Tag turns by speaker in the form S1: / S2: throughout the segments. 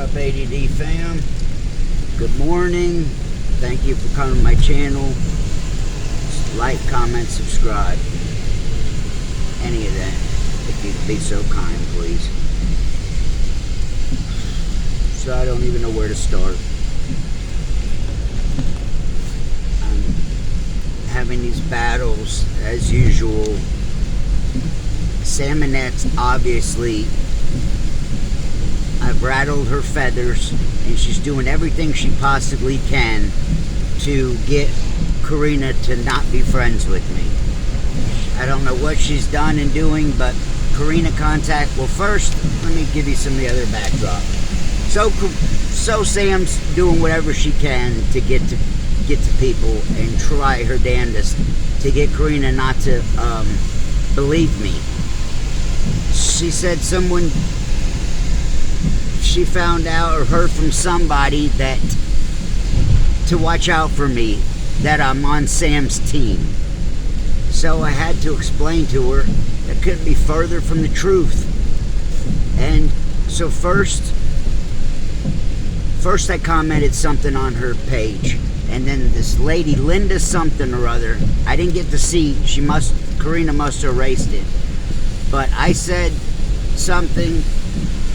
S1: up, ADD fam? Good morning. Thank you for coming to my channel. Like, comment, subscribe. Any of that, if you'd be so kind, please. So I don't even know where to start. I'm having these battles as usual. Sam Annette's obviously, I've rattled her feathers, and she's doing everything she possibly can to get Karina to not be friends with me. I don't know what she's done and doing, but Karina contact. Well, first, let me give you some of the other backdrop. So Sam's doing whatever she can to get to people and try her damnedest to get Karina not to believe me. She said she found out or heard from somebody that to watch out for me, that I'm on Sam's team. So I had to explain to her that couldn't be further from the truth. And so first I commented something on her page, and then this lady, Linda something or other, I didn't get to see, Karina must have erased it. But I said something,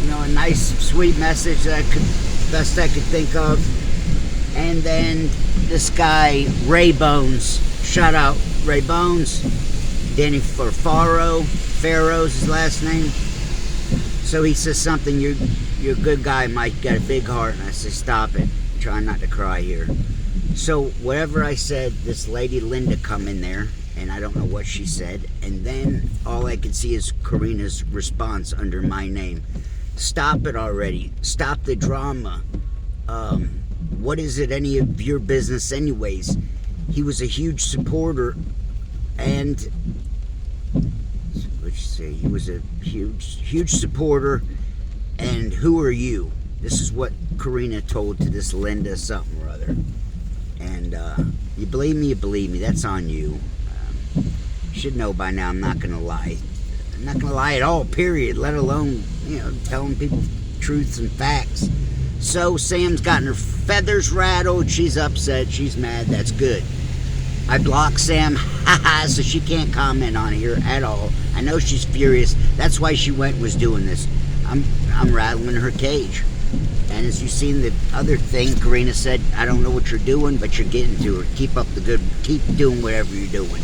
S1: a nice, sweet message that best I could think of. And then this guy, Ray Bones, shout out Ray Bones, Danny Farrow's his last name. So he says something, you're a good guy, Mike, got a big heart. And I say, stop it, I'm trying not to cry here. So whatever I said, this lady Linda come in there, and I don't know what she said, and then all I could see is Karina's response under my name. Stop it already. Stop the drama. What is it any of your business anyways? He was a huge supporter, and what'd you say? He was a huge supporter, and who are you? This is what Karina told to this Linda something or other. And you believe me, that's on you. You should know by now I'm not going to lie. I'm not going to lie at all, period, let alone, telling people truths and facts. So Sam's gotten her feathers rattled. She's upset. She's mad. That's good. I blocked Sam, so she can't comment on here at all. I know she's furious. That's why she went and was doing this. I'm rattling her cage. And as you've seen the other thing, Karina said, I don't know what you're doing, but you're getting to her. Keep up the good, keep doing whatever you're doing.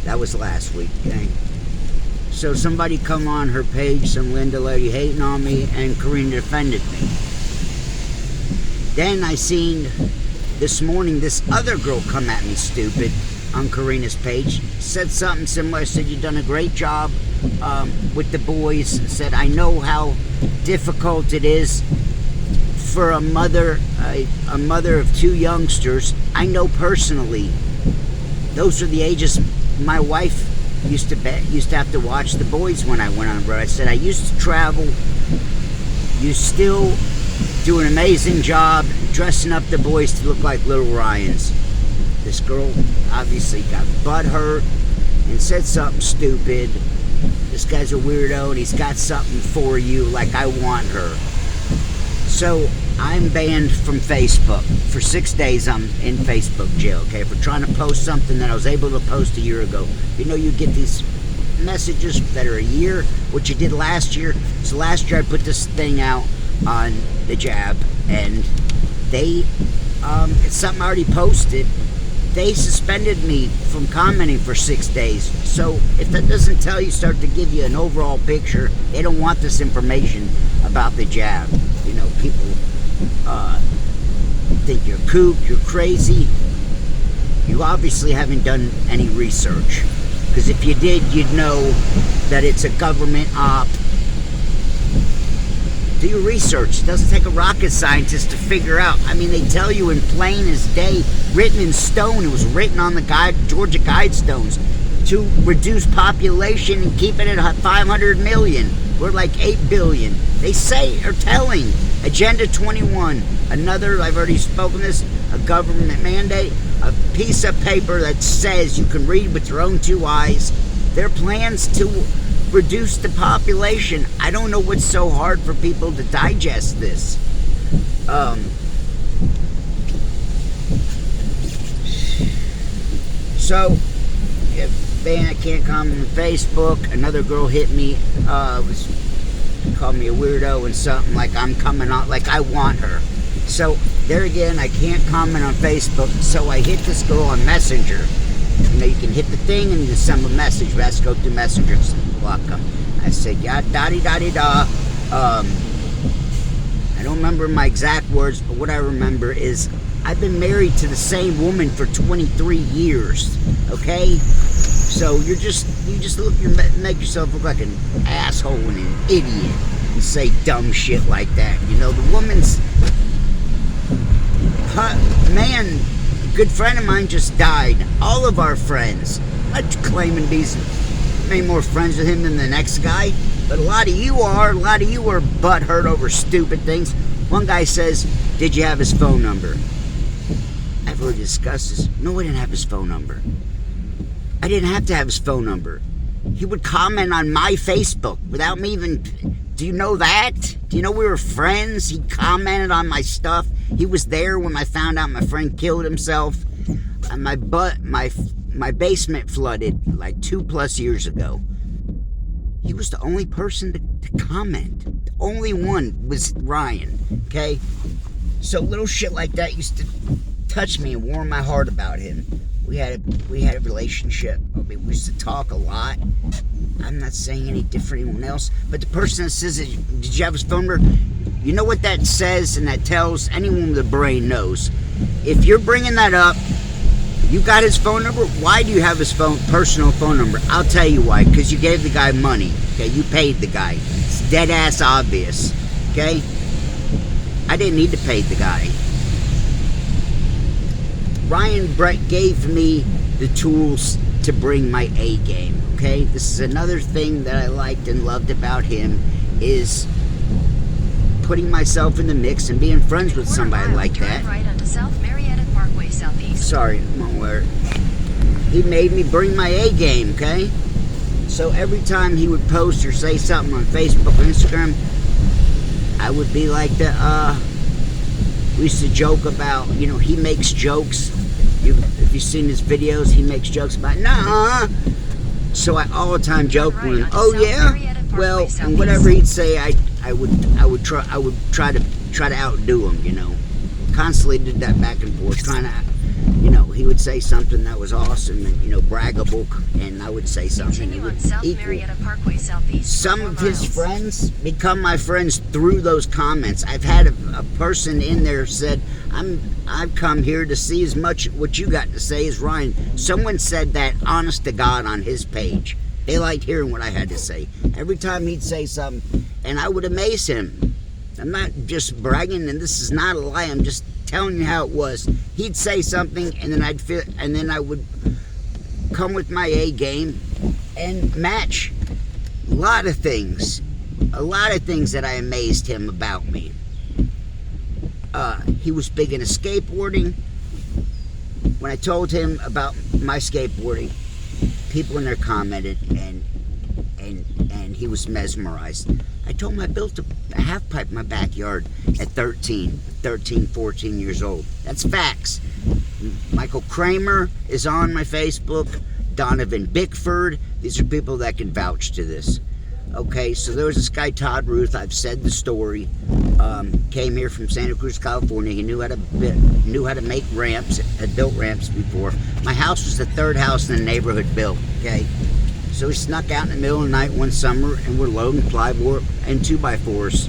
S1: That was last week, okay? So somebody come on her page, some Linda lady hating on me, and Karina defended me. Then I seen this morning this other girl come at me stupid on Karina's page. Said something similar. Said, you've done a great job with the boys. Said, I know how difficult it is for a mother of two youngsters. I know personally. Those are the ages my wife used to have to watch the boys when I went on the road. I said, I used to travel. You still do an amazing job dressing up the boys to look like little Ryans. This girl obviously got butthurt and said something stupid. This guy's a weirdo and he's got something for you, like I want her. So I'm banned from Facebook. For 6 days I'm in Facebook jail, okay, for trying to post something that I was able to post a year ago. You get these messages that are a year, what you did last year. So last year I put this thing out on the jab, and they, it's something I already posted. They suspended me from commenting for 6 days. So if that doesn't start to give you an overall picture, they don't want this information about the jab. People think you're kook, you're crazy. You obviously haven't done any research, because if you did, you'd know that it's a government op. Do your research. It doesn't take a rocket scientist to figure out. They tell you in plain as day, written in stone. It was written on the Georgia Guidestones to reduce population and keep it at 500 million. We're like 8 billion. They say, or telling, Agenda 21, another, I've already spoken this, a government mandate, a piece of paper that says you can read with your own two eyes their plans to reduce the population. I don't know what's so hard for people to digest this. So, if I can't comment on Facebook, another girl hit me, called me a weirdo and something like I'm coming on, like I want her. So, there again, I can't comment on Facebook, so I hit this girl on Messenger. You know, you can hit the thing and you send a message, but I have to go through Messenger and block them. I said, yeah, da-di-da-di-da. I don't remember my exact words, but what I remember is I've been married to the same woman for 23 years, okay? So you make yourself look like an asshole and an idiot and say dumb shit like that. You know, the woman's man, a good friend of mine just died. All of our friends. I'm not claiming to be many more friends with him than the next guy, but a lot of you are butthurt over stupid things. One guy says, did you have his phone number? I've already discussed this. No, I didn't have his phone number. I didn't have to have his phone number. He would comment on my Facebook without me even... Do you know that? Do you know we were friends? He commented on my stuff. He was there when I found out my friend killed himself. And my basement flooded like 2+ years ago. He was the only person to comment. The only one was Ryan, okay? So little shit like that used to touch me and warm my heart about him. We had a relationship. I mean, we used to talk a lot. I'm not saying any different than anyone else, but the person that says, did you have his phone number? You know what that says and that tells anyone with a brain knows. If you're bringing that up, you got his phone number? Why do you have his personal phone number? I'll tell you why. Because you gave the guy money. Okay, you paid the guy. It's dead ass obvious. Okay? I didn't need to pay the guy. Ryan Brett gave me the tools to bring my A game. Okay? This is another thing that I liked and loved about him is putting myself in the mix and being friends with somebody like that.
S2: Right onto South Marietta Parkway Southeast.
S1: Sorry, I'm aware. He made me bring my A game, okay? So every time he would post or say something on Facebook or Instagram, I would be like we used to joke about, you know, he makes jokes. If you've seen his videos, he makes jokes about, nah. So I all the time joke with him, oh yeah? Well, and whatever he'd say, I would try to outdo him, you know. Constantly did that back and forth, trying to, you know, he would say something that was awesome and, you know, braggable, and I would say something that would equal. Some of his friends become my friends through those comments. I've had a person in there said, I've come here to see as much what you got to say as Ryan. Someone said that, honest to God, on his page. They liked hearing what I had to say. Every time he'd say something, and I would amaze him. I'm not just bragging, and this is not a lie. I'm just telling you how it was. He'd say something, and then I would come with my A game and match a lot of things that I amazed him about me. He was big into skateboarding. When I told him about my skateboarding, people in there commented, and he was mesmerized. I told him I built a half pipe in my backyard at 13, 14 years old. That's facts. Michael Kramer is on my Facebook. Donovan Bickford. These are people that can vouch to this. Okay, so there was this guy, Todd Ruth. I've said the story. Came here from Santa Cruz, California. He knew how to make ramps. Had built ramps before. My house was the third house in the neighborhood built. Okay, so we snuck out in the middle of the night one summer, and we're loading plywood and 2x4s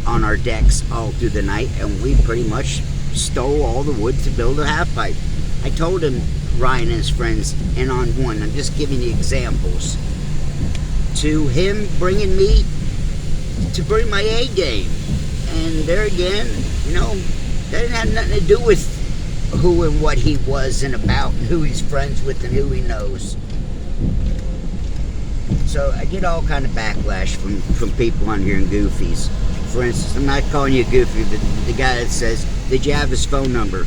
S1: on our decks all through the night, and we pretty much stole all the wood to build a half pipe. I told him, Ryan and his friends, and on one, I'm just giving you examples, to him bringing me to bring my A game. And there again, you know, that didn't have nothing to do with who and what he was and about and who he's friends with and who he knows. So I get all kind of backlash from people on here and goofies. For instance, I'm not calling you a goofy, but the guy that says, did you have his phone number?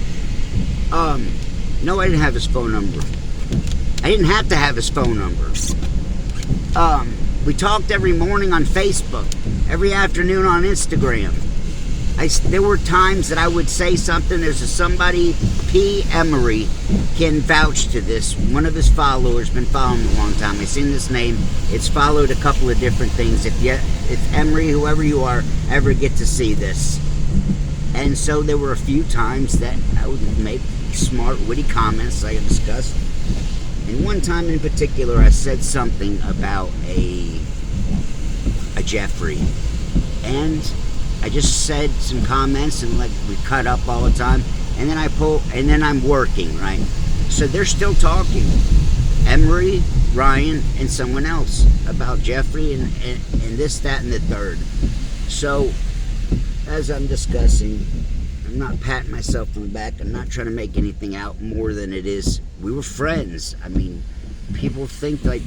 S1: No, I didn't have his phone number. I didn't have to have his phone number. We talked every morning on Facebook, every afternoon on Instagram. There were times that I would say something. There's somebody, P. Emery, can vouch to this. One of his followers, been following him a long time. I've seen this name. It's followed a couple of different things. If Emery, whoever you are, ever get to see this. And so there were a few times that I would make smart, witty comments like I discussed. And one time in particular, I said something about a Jeffrey. And I just said some comments, and like we cut up all the time, and then I'm working, right? So they're still talking, Emery, Ryan, and someone else about Jeffrey and this, that, and the third. So as I'm discussing, I'm not patting myself on the back. I'm not trying to make anything out more than it is. We were friends. I mean, people think like,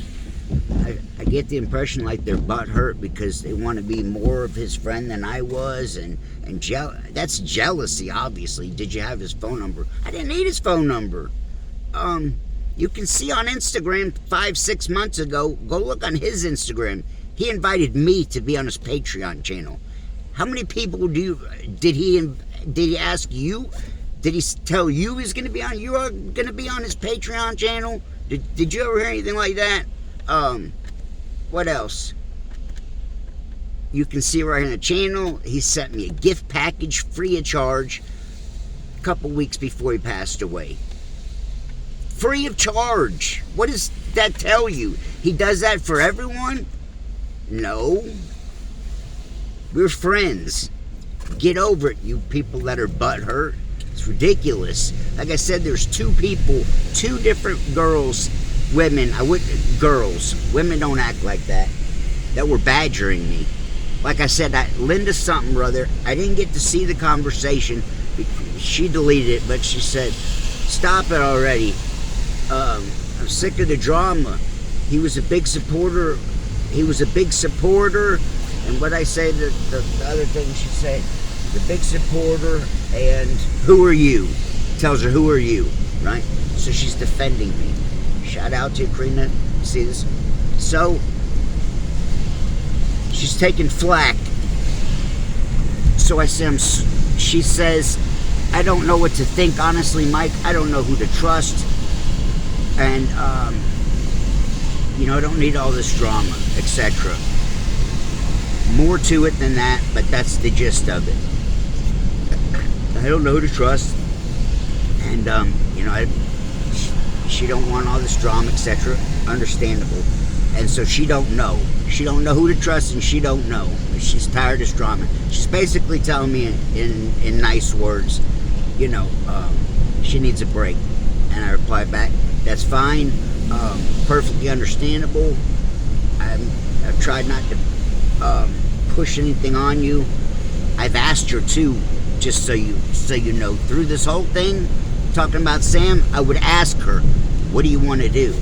S1: I get the impression like they're butthurt because they want to be more of his friend than I was, and that's jealousy, obviously. Did you have his phone number? I didn't need his phone number. You can see on Instagram 5-6 months ago, go look on his Instagram. He invited me to be on his Patreon channel. How many people did he ask you? Did he tell you he's going to be on? You are going to be on his Patreon channel? Did you ever hear anything like that? What else? You can see right in the channel, he sent me a gift package free of charge a couple weeks before he passed away. Free of charge. What does that tell you? He does that for everyone? No. We're friends. Get over it, you people that are butthurt. It's ridiculous. Like I said, there's two different girls, women don't act like that were badgering me. Like I said, Linda something or other, I didn't get to see the conversation. She deleted it, but she said, stop it already. I'm sick of the drama. He was a big supporter. And what I say, the other thing she said, the big supporter, and who are you? Tells her, who are you, right? So she's defending me. Shout out to you, Karina. See this? So, she's taking flack. So I said, she says, I don't know what to think, honestly, Mike. I don't know who to trust. And, I don't need all this drama, etc. More to it than that, but that's the gist of it. I don't know who to trust. And, she don't want all this drama, etc. Understandable. And so she don't know. She don't know who to trust, and she don't know. She's tired of this drama. She's basically telling me in nice words, she needs a break. And I replied back, that's fine. Perfectly understandable. I've tried not to push anything on you. I've asked her too, just so you know, through this whole thing, talking about Sam, I would ask her, what do you want to do?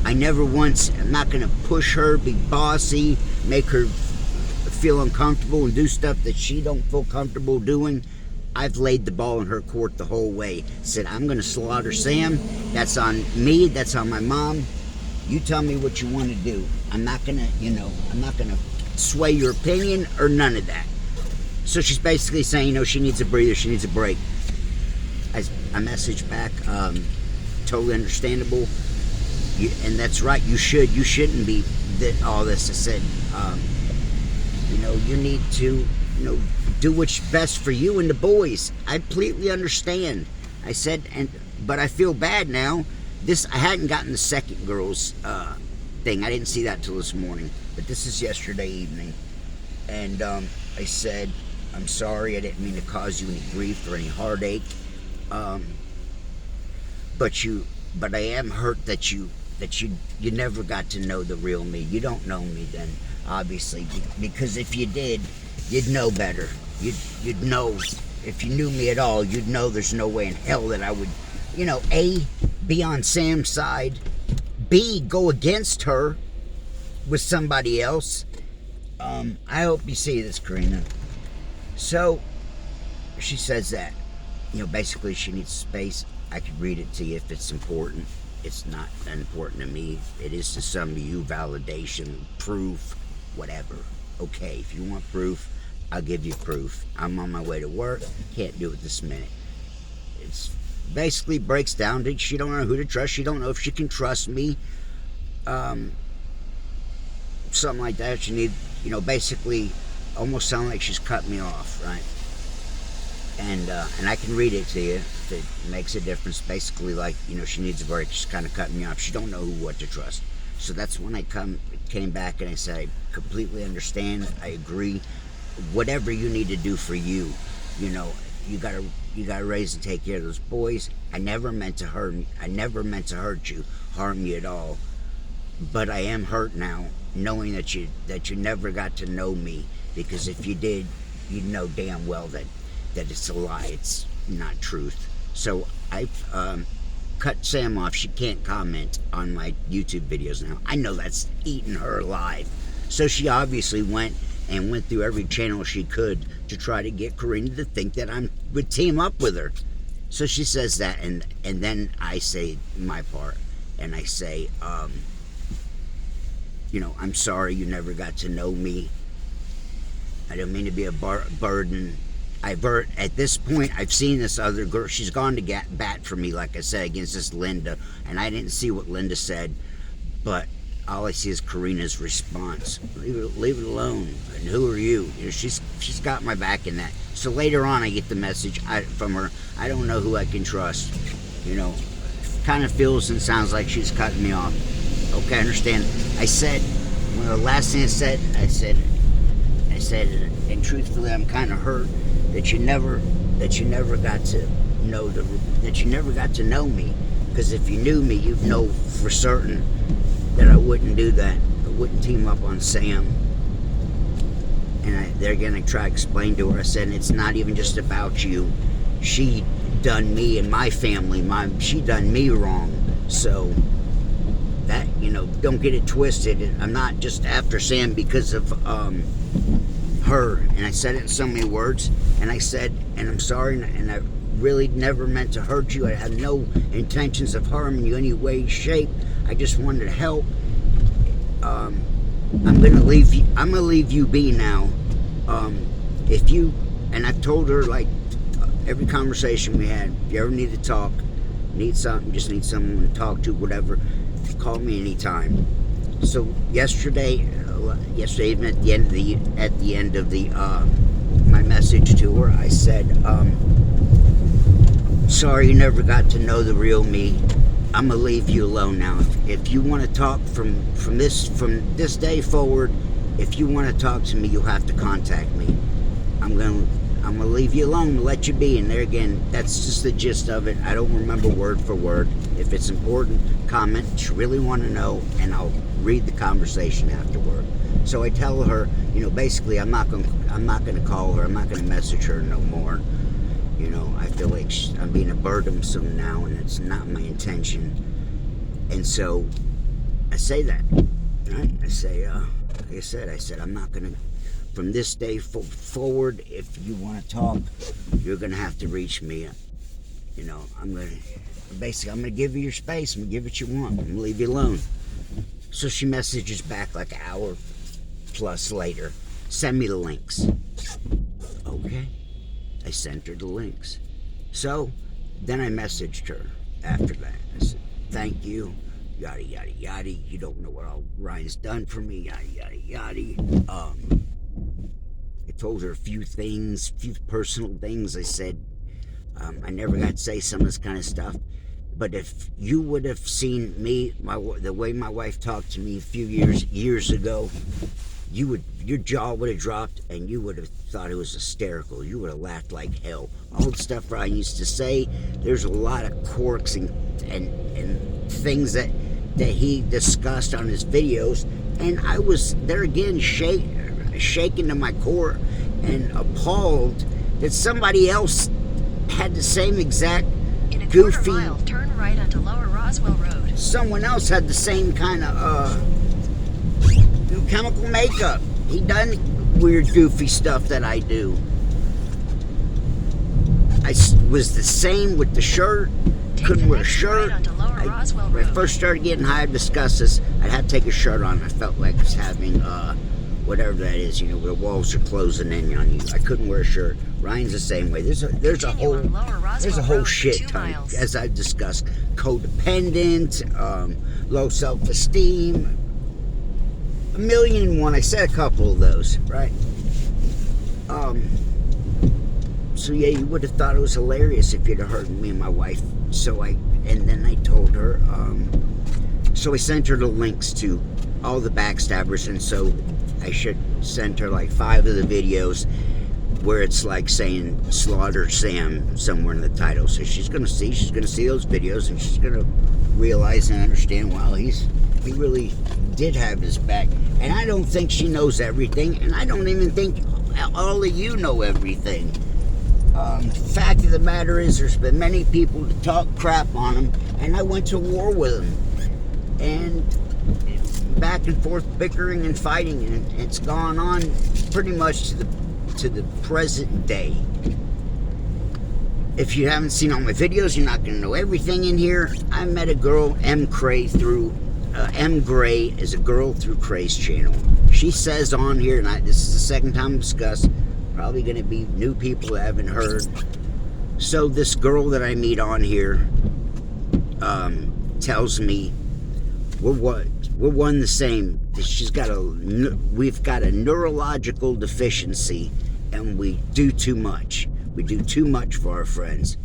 S1: I'm not going to push her, be bossy, make her feel uncomfortable and do stuff that she don't feel comfortable doing. I've laid the ball in her court the whole way. Said, I'm going to slaughter Sam. That's on me. That's on my mom. You tell me what you want to do. I'm not going to sway your opinion or none of that. So she's basically saying, she needs a breather. She needs a break. I messaged back, totally understandable. And that's right. You shouldn't be all this. I said, you need to, do what's best for you and the boys. I completely understand. I said, but I feel bad now. I hadn't gotten the second girl's thing. I didn't see that till this morning. But this is yesterday evening. And I said, I'm sorry. I didn't mean to cause you any grief or any heartache. But I am hurt that you never got to know the real me. You don't know me then, obviously, because if you did, you'd know better. You'd know, if you knew me at all, you'd know there's no way in hell that I would, A, be on Sam's side, B, go against her with somebody else. I hope you see this, Karina. So, she says that, basically she needs space. I could read it to you if it's important. It's not important to me. It is to some of you, validation, proof, whatever. Okay, if you want proof, I'll give you proof. I'm on my way to work. Can't do it this minute. It's basically breaks down to she don't know who to trust. She don't know if she can trust me. Something like that. She need, basically almost sound like she's cut me off, right? And I can read it to you if it makes a difference. Basically, like, she needs a break. She's kind of cutting me off. She don't know what to trust. So that's when I came back and I said, I completely understand. I agree. Whatever you need to do for you, you gotta raise and take care of those boys. I never meant to hurt you, harm you at all. But I am hurt now, knowing that you never got to know me, because if you did, you'd know damn well that it's a lie. It's not truth. So I've cut Sam off. She can't comment on my YouTube videos now. I know that's eating her alive. So she obviously went through every channel she could to try to get Karina to think that I would team up with her. So she says that, and then I say my part, and I say, I'm sorry you never got to know me. I don't mean to be a burden. At this point, I've seen this other girl. She's gone to bat for me, like I said, against this Linda, and I didn't see what Linda said, but all I see is Karina's response. Leave it alone. And who are you? She's got my back in that. So later on, I get the message from her. I don't know who I can trust. Kind of feels and sounds like she's cutting me off. Okay, I understand. I said, one of the last things I said, and truthfully, I'm kind of hurt that you never got to know me. Because if you knew me, you'd know for certain that I wouldn't do that. I wouldn't team up on Sam. And they're gonna try to explain to her. I said, it's not even just about you. She done me and my family. She done me wrong. So that, don't get it twisted. I'm not just after Sam because of her. And I said it in so many words. And I said, and I'm sorry, and I really never meant to hurt you. I had no intentions of harming you in any way, shape. I just wanted to help. I'm gonna leave you be now. If you, and I've told her, like, every conversation we had, if you ever need to talk, need something, just need someone to talk to, whatever, call me anytime. So yesterday even at the end of my message to her, I said, sorry you never got to know the real me. I'm gonna leave you alone now. If you want to talk from this day forward, if you want to talk to me, you'll have to contact me. I'm gonna leave you alone and let you be. And there again, that's just the gist of it. I don't remember word for word. If it's important, comment. You really want to know, and I'll read the conversation afterward. So I tell her, basically, I'm not gonna call her. I'm not gonna message her no more. I feel like I'm being a burdensome now, and it's not my intention. And so I say that, right? I say, like I said, I'm not gonna. From this day forward, if you want to talk, you're gonna have to reach me. I'm gonna give you your space. I'm gonna give what you want. I'm gonna leave you alone. So she messages back like an hour plus later. Send me the links. Okay. I sent her the links. So then I messaged her after that. I said, thank you. Yada yada yada. You don't know what all Ryan's done for me. Yada yada yada. I told her a few personal things. I said, I never got to say some of this kind of stuff. But if you would have seen me, the way my wife talked to me a few years ago, your jaw would have dropped, and you would have thought it was hysterical. You would have laughed like hell. All the stuff Ryan used to say, there's a lot of quirks and things that he discussed on his videos, and I was there again shaken to my core and appalled that somebody else had the same exact
S2: In a
S1: goofy.
S2: quarter mile, turn right onto Lower Roswell Road.
S1: Someone else had the same kind of chemical makeup. He done weird, goofy stuff that I do. I was the same with the shirt. Couldn't wear a shirt. When I first started getting high, I'd discuss this. I'd have to take a shirt on. I felt like I was having whatever that is, you know, where the walls are closing in on you. I couldn't wear a shirt. Ryan's the same way. There's a
S2: Continue on Lower Roswell
S1: whole
S2: Road for
S1: shit
S2: 2
S1: ton,
S2: miles.
S1: as I've discussed. Codependent, low self-esteem, 1,000,001. I said a couple of those, right? So yeah, you would have thought it was hilarious if you'd have heard me and my wife. And then I told her, so I sent her the links to all the backstabbers, and so I should send her like 5 of the videos where it's like saying Slaughter Sam somewhere in the title. So she's gonna see those videos, and she's gonna realize and understand, wow, he really did have his back. And I don't think she knows everything, and I don't even think all of you know everything. Fact of the matter is, there's been many people that talk crap on him, and I went to war with him, and back and forth bickering and fighting, and it's gone on pretty much to the present day. If you haven't seen all my videos, you're not going to know everything in here. I met a girl, M. Gray is a girl through Cray's channel. She says on here, and this is the second time I've discussed, probably going to be new people that haven't heard. So this girl that I meet on here tells me we're one the same. We've got a neurological deficiency, and we do too much. We do too much for our friends.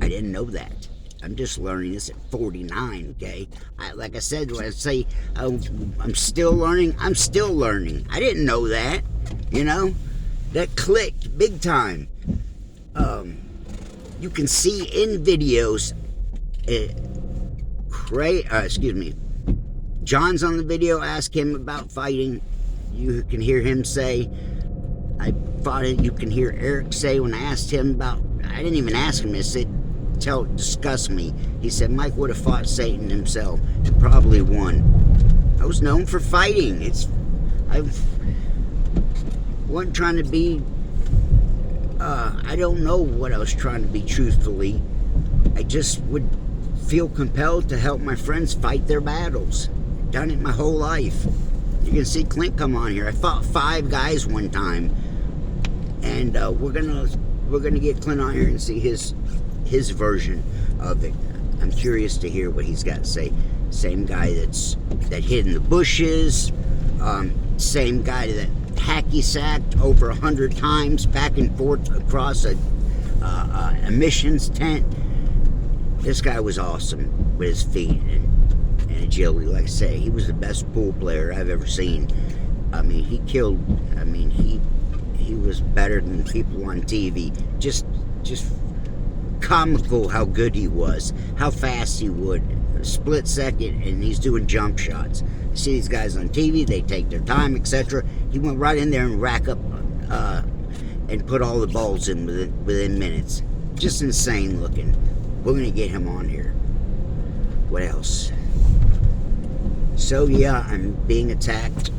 S1: I didn't know that. I'm just learning this at 49, okay? Like I said, when I say I'm still learning, I'm still learning. I didn't know that, you know? That clicked big time. You can see in videos, John's on the video, ask him about fighting. You can hear him say, you can hear Eric say when I asked him about, I didn't even ask him, I said, discuss me. He said, Mike would have fought Satan himself and probably won. I was known for fighting. I wasn't trying to be, I don't know what I was trying to be truthfully. I just would feel compelled to help my friends fight their battles. Done it my whole life. You can see Clint come on here. I fought 5 guys one time, and we're gonna get Clint on here and see his version of it. I'm curious to hear what he's got to say. Same guy that hid in the bushes. Same guy that hacky sacked over 100 times back and forth across a missions tent. This guy was awesome with his feet and agility. Like I say, he was the best pool player I've ever seen. I mean, he was better than people on TV. Just comical how good he was, how fast he would. A split second, and he's doing jump shots. You see these guys on TV, they take their time, etc. He went right in there and rack up and put all the balls in within minutes. Just insane looking. We're going to get him on here. What else? So yeah, I'm being attacked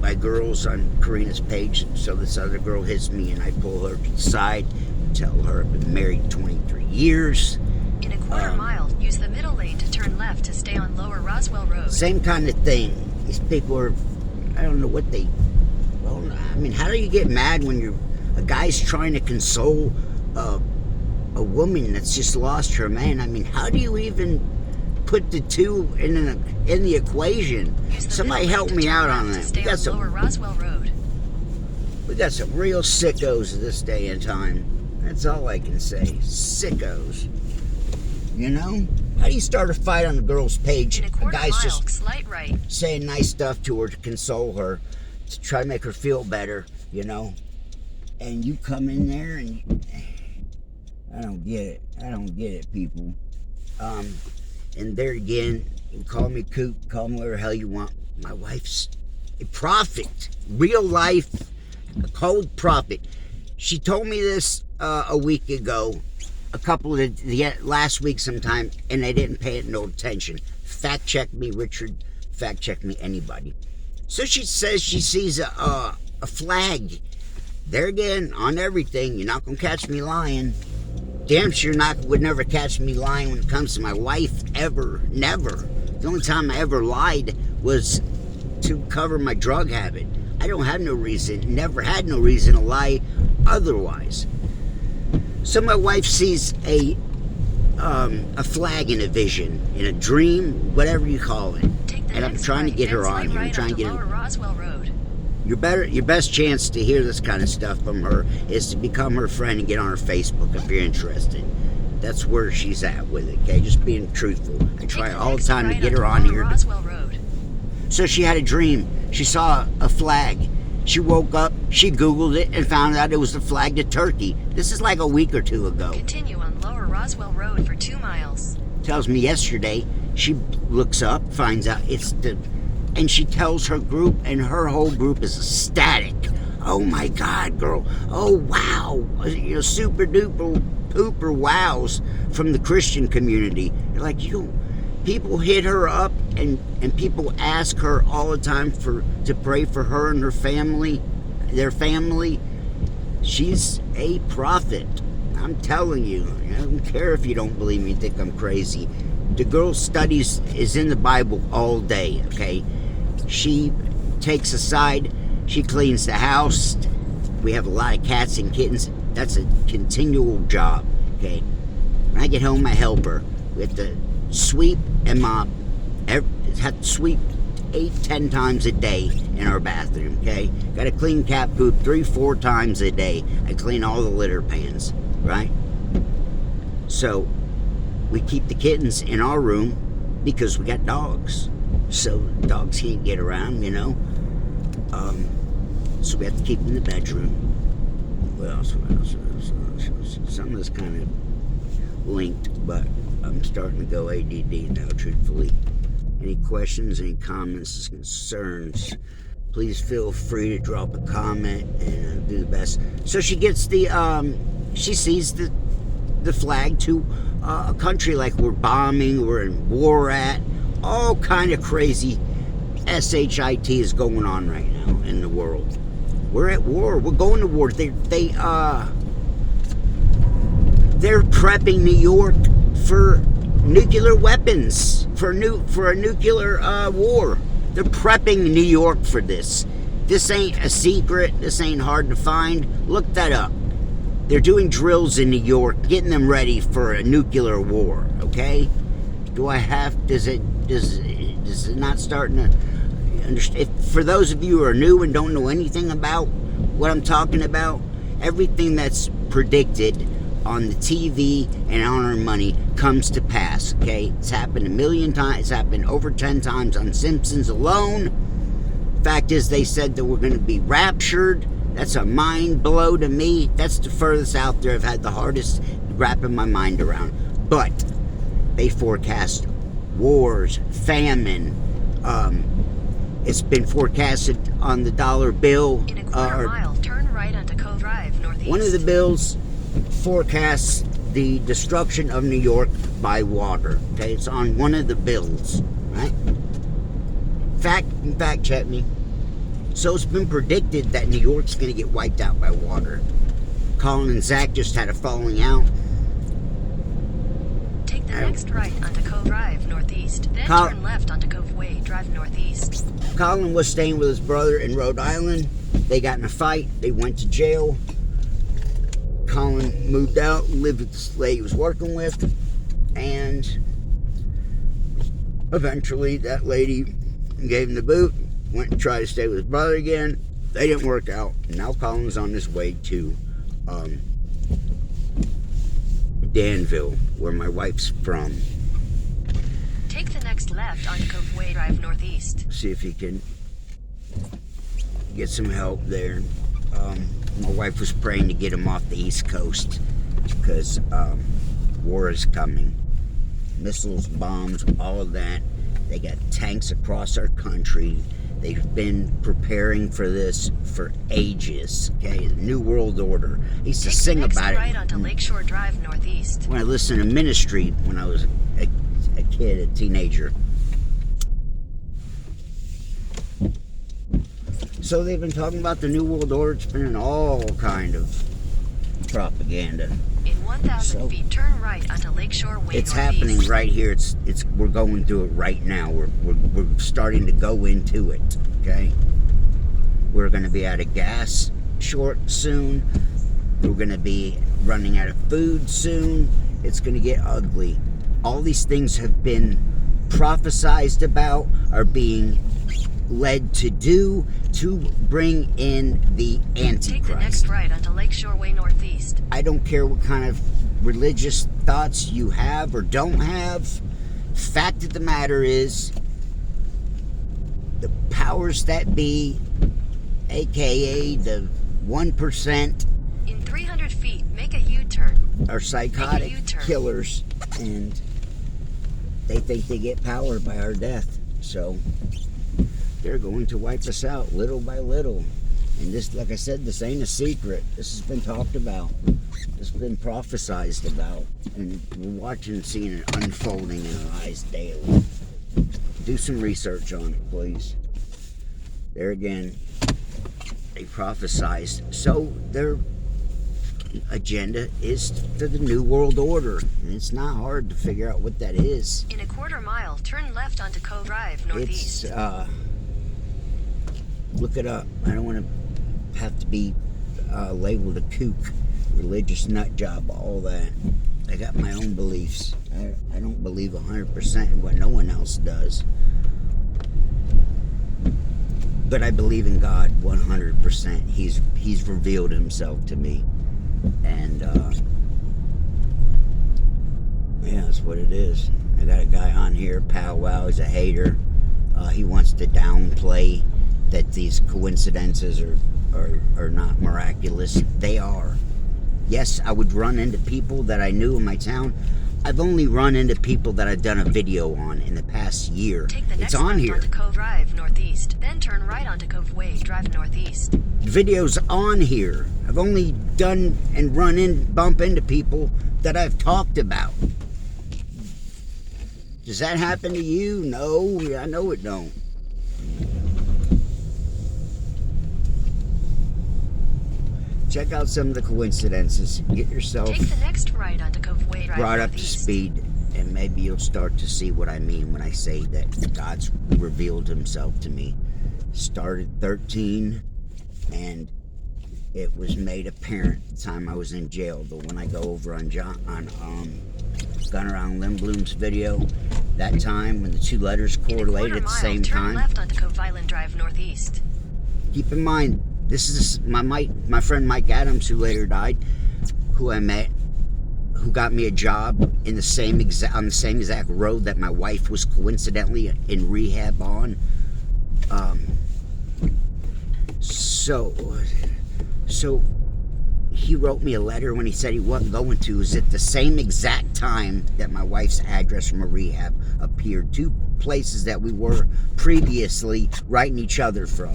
S1: by girls on Karina's page. So this other girl hits me, and I pull her to the side, tell her I've been married 23 years.
S2: In a quarter mile, use the middle lane to turn left to stay on Lower Roswell Road.
S1: Same kind of thing. These people are, I don't know what they, well, I mean, how do you get mad when a guy's trying to console a woman that's just lost her man? I mean, how do you even put the two in the equation? Somebody help me out on that. We got
S2: Lower Roswell Road.
S1: We got some real sickos this day and time. That's all I can say. Sickos. You know? How do you start a fight on a girl's page? A guy's just
S2: slight right,
S1: saying nice stuff to her to console her, to try to make her feel better, you know? And you come in there and I don't get it. I don't get it, people. And there again, you can call me Coop, call me whatever the hell you want. My wife's a prophet. Real life, a cold prophet. She told me this a week ago, a couple of last week sometime, and I didn't pay it no attention. Fact check me, Richard. Fact check me, anybody. So she says she sees a flag. There again, on everything. You're not gonna catch me lying. Damn sure would never catch me lying when it comes to my wife, ever, never. The only time I ever lied was to cover my drug habit. I don't have no reason, never had no reason to lie otherwise. So my wife sees a flag in a vision, in a dream, whatever you call it. And I'm trying to get her on here. I'm trying to get her.
S2: Roswell Road.
S1: Your best chance to hear this kind of stuff from her is to become her friend and get on her Facebook if you're interested. That's where she's at with it, okay? Just being truthful. I try all the time to get her on here.
S2: Roswell Road.
S1: So she had a dream. She saw a flag. She woke up, she Googled it, and found out it was the flag to Turkey. This is like a week or two ago.
S2: Continue on Lower Roswell Road for 2 miles.
S1: Tells me yesterday, she looks up, finds out it's the... And she tells her group, and her whole group is ecstatic. Oh my God, girl. Oh, wow. You know, super duper pooper wows from the Christian community. They're like, people hit her up, and people ask her all the time to pray for her and her family, their family. She's a prophet. I'm telling you. I don't care if you don't believe me, think I'm crazy. The girl studies is in the Bible all day, okay? She takes a side. She cleans the house. We have a lot of cats and kittens. That's a continual job, okay? When I get home, I help her. We have to sweep and mop. Have to sweep 8-10 times a day in our bathroom, okay? Got to clean cat poop 3-4 times a day. I clean all the litter pans, right? So we keep the kittens in our room because we got dogs. So dogs can't get around, you know. So we have to keep them in the bedroom. What else? Some of this kind of linked, but I'm starting to go ADD now, truthfully. Any questions, any comments, concerns, please feel free to drop a comment, and I'll do the best. So she gets she sees the flag to a country like we're bombing, we're in war at, all kind of crazy SHIT is going on right now in the world. We're at war. We're going to war. They're prepping New York for nuclear weapons, for a nuclear war. They're prepping New York for this. This ain't a secret. This ain't hard to find. Look that up. They're doing drills in New York, getting them ready for a nuclear war. Okay? Does it not starting to understand? For those of you who are new and don't know anything about what I'm talking about, everything that's predicted on the TV and on our money comes to pass, okay? It's happened a million times. It's happened over 10 times on Simpsons alone. Fact is, they said that we're going to be raptured. That's a mind blow to me. That's the furthest out there I've had the hardest wrapping my mind around. But they forecast wars, famine. It's been forecasted on the dollar bill.
S2: In a quarter mile, turn right onto Cove Drive, northeast.
S1: One of the bills forecasts the destruction of New York by water. Okay, it's on one of the bills, right? Fact check me. So it's been predicted that New York's going to get wiped out by water. Colin and Zach just had a falling out.
S2: Take the next right onto Cove Drive, northeast. Then turn left onto Cove Way, drive northeast.
S1: Colin was staying with his brother in Rhode Island. They got in a fight. They went to jail. Colin moved out, lived with this lady he was working with, and eventually that lady gave him the boot, went and tried to stay with his brother again. They didn't work out. Now Colin's on his way to Danville, where my wife's from.
S2: Take the next left onto Cove Way, drive northeast.
S1: See if he can get some help there. My wife was praying to get him off the East Coast because war is coming. Missiles, bombs, all of that. They got tanks across our country. They've been preparing for this for ages. Okay, the New World Order. I used to sing about it.
S2: Right onto Lakeshore Drive northeast.
S1: When I listened to ministry when I was a kid, a teenager. So they've been talking about the New World Order. It's been in all kind of propaganda.
S2: In 1,000 feet, turn right onto Lakeshore Way.
S1: It's
S2: northeast.
S1: happening right here. We're going through it right now. We're starting to go into it. Okay. We're going to be out of gas short soon. We're going to be running out of food soon. It's going to get ugly. All these things have been prophesized about, are being led to do to bring in the Antichrist.
S2: Take the next right onto Lakeshore Way Northeast.
S1: I don't care what kind of religious thoughts you have or don't have. Fact of the matter is, the powers that be, aka the 1%,
S2: in 300 feet, make a U-turn.
S1: are psychotic killers, and they think they get power by our death. So they're going to wipe us out little by little. And this, like I said, this ain't a secret. This has been talked about. This has been prophesized about. And we're watching and seeing it unfolding in our eyes daily. Do some research on it, please. There again, they prophesized. So their agenda is to the New World Order. And it's not hard to figure out what that is.
S2: In a quarter mile, turn left onto Cove Drive Northeast.
S1: It's, look it up. I don't want to have to be labeled a kook, religious nut job, all that. I got my own beliefs. I don't believe 100% in what no one else does. But I believe in God 100%. He's revealed himself to me. And, yeah, that's what it is. I got a guy on here, Powwow, he's a hater. He wants to downplay that these coincidences are not miraculous. They are. Yes, I would run into people that I knew in my town. I've only run into people that I've done a video on in the past year.
S2: Take the next
S1: it's on
S2: left
S1: here.
S2: onto Cove Drive Northeast, then turn right onto Cove Way, drive northeast.
S1: Video's on here. I've only done and bump into people that I've talked about. Does that happen to you? No, I know it don't. Check out some of the coincidences. Get yourself
S2: Take the next right onto Cove Way, drive
S1: brought up to
S2: northeast.
S1: speed, and maybe you'll start to see what I mean when I say that God's revealed himself to me. Started 13, and it was made apparent the time I was in jail. But when I go over on Gun Around Lindblom's video, that time when the two letters correlated at the same
S2: turn
S1: time.
S2: left onto Cove Island Drive Northeast.
S1: Keep in mind, this is my friend Mike Adams, who later died, who I met, who got me a job in the same exact road that my wife was coincidentally in rehab on. So he wrote me a letter when he said he wasn't going to. It was at the same exact time that my wife's address from a rehab appeared. Two places that we were previously writing each other from.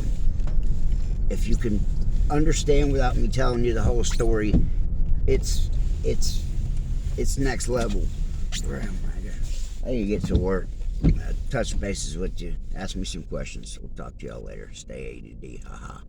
S1: If you can understand without me telling you the whole story, it's next level. Where am I need to get to work. Touch bases with you. Ask me some questions. We'll talk to y'all later. Stay ADD. Haha.